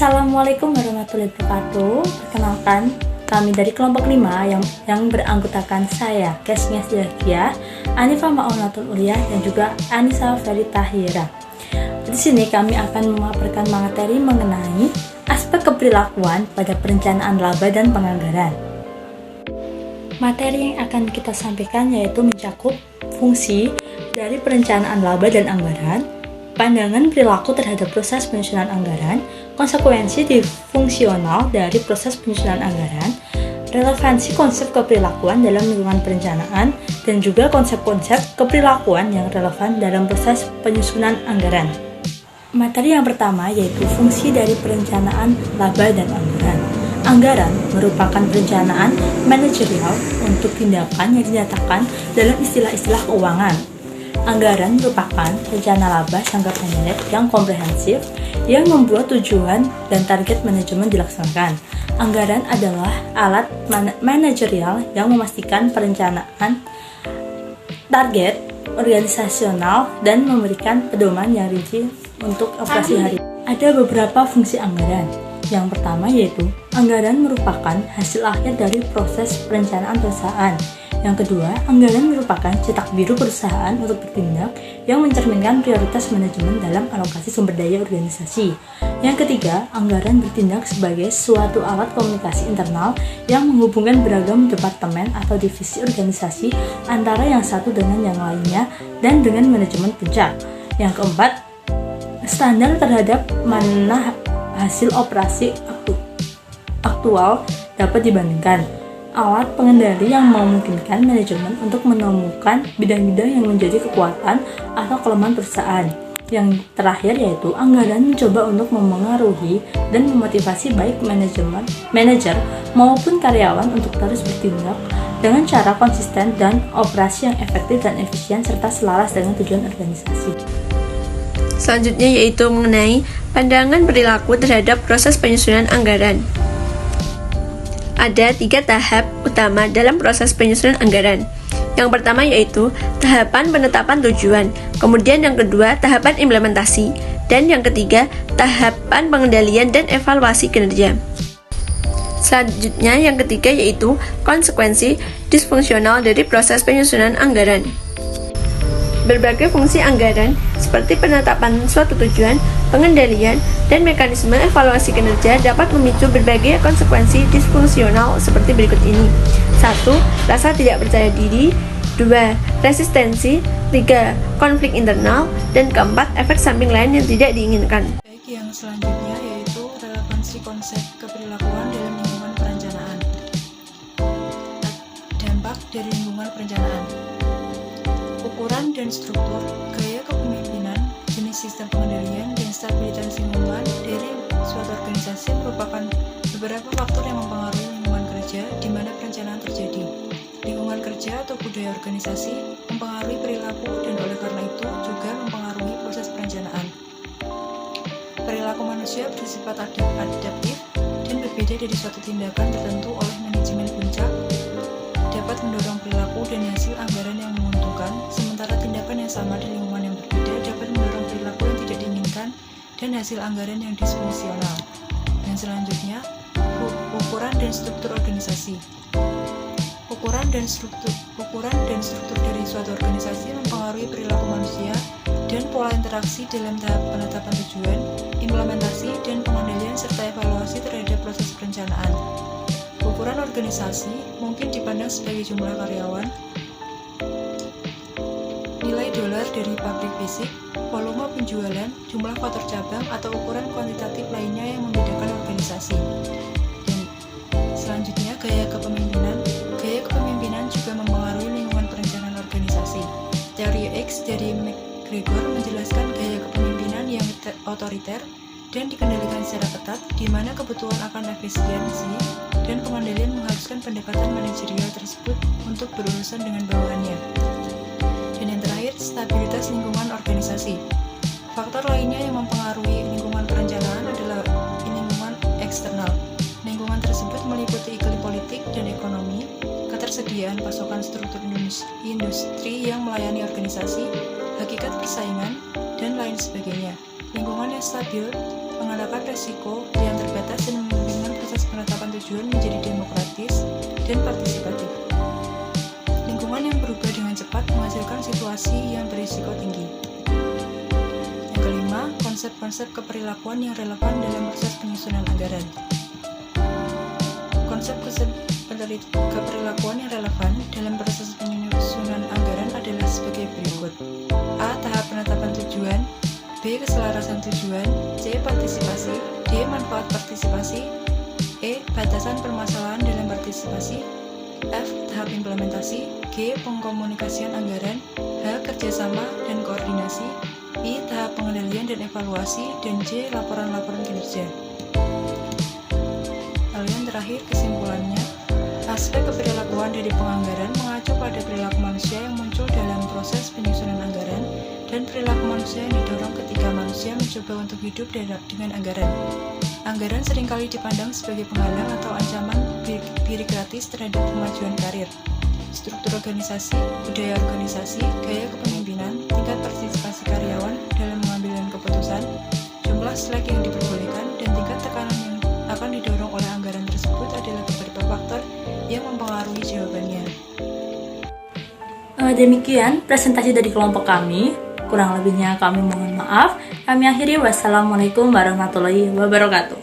Assalamualaikum warahmatullahi wabarakatuh. Perkenalkan, kami dari kelompok 5 yang beranggotakan saya, Kesnya Silagia, Anifah Ma'unatul Ulia, dan juga Anissa Feritahira. Di sini kami akan memaparkan materi mengenai aspek keperilakuan pada perencanaan laba dan penganggaran. Materi yang akan kita sampaikan yaitu mencakup fungsi dari perencanaan laba dan anggaran, pandangan perilaku terhadap proses penyusunan anggaran, konsekuensi fungsional dari proses penyusunan anggaran, relevansi konsep keperilakuan dalam lingkungan perencanaan, dan juga konsep-konsep keperilakuan yang relevan dalam proses penyusunan anggaran. Materi yang pertama yaitu fungsi dari perencanaan laba dan anggaran. Anggaran merupakan perencanaan manajerial untuk tindakan yang dinyatakan dalam istilah-istilah keuangan. Anggaran merupakan rencana laba jangka pendek yang komprehensif yang membuat tujuan dan target manajemen dilaksanakan. Anggaran adalah alat manajerial yang memastikan perencanaan target organisasional dan memberikan pedoman yang rinci untuk operasi hari. Ada beberapa fungsi anggaran. Yang pertama yaitu anggaran merupakan hasil akhir dari proses perencanaan perusahaan. Yang kedua, anggaran merupakan cetak biru perusahaan untuk bertindak yang mencerminkan prioritas manajemen dalam alokasi sumber daya organisasi. Yang ketiga, anggaran bertindak sebagai suatu alat komunikasi internal yang menghubungkan beragam departemen atau divisi organisasi antara yang satu dengan yang lainnya dan dengan manajemen puncak. Yang keempat, standar terhadap mana hasil operasi aktual dapat dibandingkan. Alat pengendali yang memungkinkan manajemen untuk menemukan bidang-bidang yang menjadi kekuatan atau kelemahan perusahaan. Yang terakhir yaitu anggaran mencoba untuk memengaruhi dan memotivasi baik manajer maupun karyawan untuk terus bertindak dengan cara konsisten dan operasi yang efektif dan efisien serta selaras dengan tujuan organisasi. Selanjutnya yaitu mengenai pandangan perilaku terhadap proses penyusunan anggaran. Ada 3 tahap utama dalam proses penyusunan anggaran. Yang pertama yaitu tahapan penetapan tujuan, kemudian yang kedua tahapan implementasi, dan yang ketiga tahapan pengendalian dan evaluasi kinerja. Selanjutnya yang ketiga yaitu konsekuensi disfungsional dari proses penyusunan anggaran. Berbagai fungsi anggaran seperti penetapan suatu tujuan, pengendalian, dan mekanisme evaluasi kinerja dapat memicu berbagai konsekuensi disfungsional seperti berikut ini. 1. Rasa tidak percaya diri. 2. Resistensi. 3. Konflik internal. Dan keempat, efek samping lain yang tidak diinginkan. Baik, yang selanjutnya yaitu relevansi konsep keperilakuan dalam lingkungan perencanaan. Dampak dari lingkungan perencanaan. Ukuran dan struktur, gaya kepemimpinan, jenis sistem pengendalian, dan stabilitas lingkungan dari suatu organisasi merupakan beberapa faktor yang mempengaruhi lingkungan kerja di mana perencanaan terjadi. Lingkungan kerja atau budaya organisasi mempengaruhi perilaku dan oleh karena itu juga mempengaruhi proses perencanaan. Perilaku manusia bersifat adaptif dan berbeda dari suatu tindakan tertentu oleh manajemen puncak dapat mendorong perilaku dan hasil anggaran yang menguntungkan, sementara tindakan yang sama di lingkungan yang berbeda dapat mendorong perilaku yang tidak diinginkan dan hasil anggaran yang disfungsional. Yang selanjutnya, ukuran dan struktur organisasi. Ukuran dan struktur dari suatu organisasi mempengaruhi perilaku manusia dan pola interaksi dalam tahap penetapan tujuan, implementasi, dan pengendalian serta evaluasi terhadap proses perencanaan. Ukuran organisasi mungkin dipandang sebagai jumlah karyawan, nilai dolar dari pabrik fisik, volume penjualan, jumlah faktor cabang, atau ukuran kuantitatif lainnya yang membedakan organisasi. Dan selanjutnya, gaya kepemimpinan. Gaya kepemimpinan juga mempengaruhi lingkungan perencanaan organisasi. Teori X dari McGregor menjelaskan gaya kepemimpinan yang otoriter dan dikendalikan secara ketat, di mana kebutuhan akan efisiensi dan pengendalian mengharuskan pendekatan manajerial tersebut untuk berurusan dengan bawahannya. Dan yang terakhir, stabilitas lingkungan organisasi. Faktor lainnya yang mempengaruhi lingkungan perencanaan adalah lingkungan eksternal. Lingkungan tersebut meliputi iklim politik dan ekonomi, ketersediaan pasokan struktur industri yang melayani organisasi, hakikat persaingan, dan lain sebagainya. Lingkungan yang stabil mengalahkan resiko yang terbatas dan memungkinkan proses penetapan tujuan menjadi demokratis dan partisipatif. Lingkungan yang berubah dengan cepat menghasilkan situasi yang berisiko tinggi. Yang kelima, konsep-konsep keperilakuan yang relevan dalam proses penyusunan anggaran. Konsep-konsep keperilakuan yang relevan dalam proses penyusunan anggaran adalah sebagai berikut. A. Tahap penetapan tujuan. B. Keselarasan tujuan. C. Partisipasi. D. Manfaat partisipasi. E. Batasan permasalahan dalam partisipasi. F. Tahap implementasi. G. Pengkomunikasian anggaran. H. Kerjasama dan koordinasi. I. Tahap pengendalian dan evaluasi. Dan J. Laporan-laporan kinerja. Lalu yang terakhir, kesimpulannya, aspek keperilakuan dari penganggaran mengacu pada perilaku manusia yang muncul dalam proses penyusunan anggaran dan perilaku manusia yang didorong ketika manusia mencoba untuk hidup dengan anggaran. Anggaran seringkali dipandang sebagai penghalang atau ancaman birokratis terhadap kemajuan karir, struktur organisasi, budaya organisasi, gaya kepemimpinan, tingkat partisipasi karyawan dalam mengambil keputusan, jumlah slack yang diperbolehkan, dan tingkat tekanan yang akan didorong oleh anggaran tersebut adalah beberapa faktor yang mempengaruhi jawabannya. Demikian presentasi dari kelompok kami. Kurang lebihnya kami mohon maaf. Kami akhiri. Wassalamualaikum warahmatullahi wabarakatuh.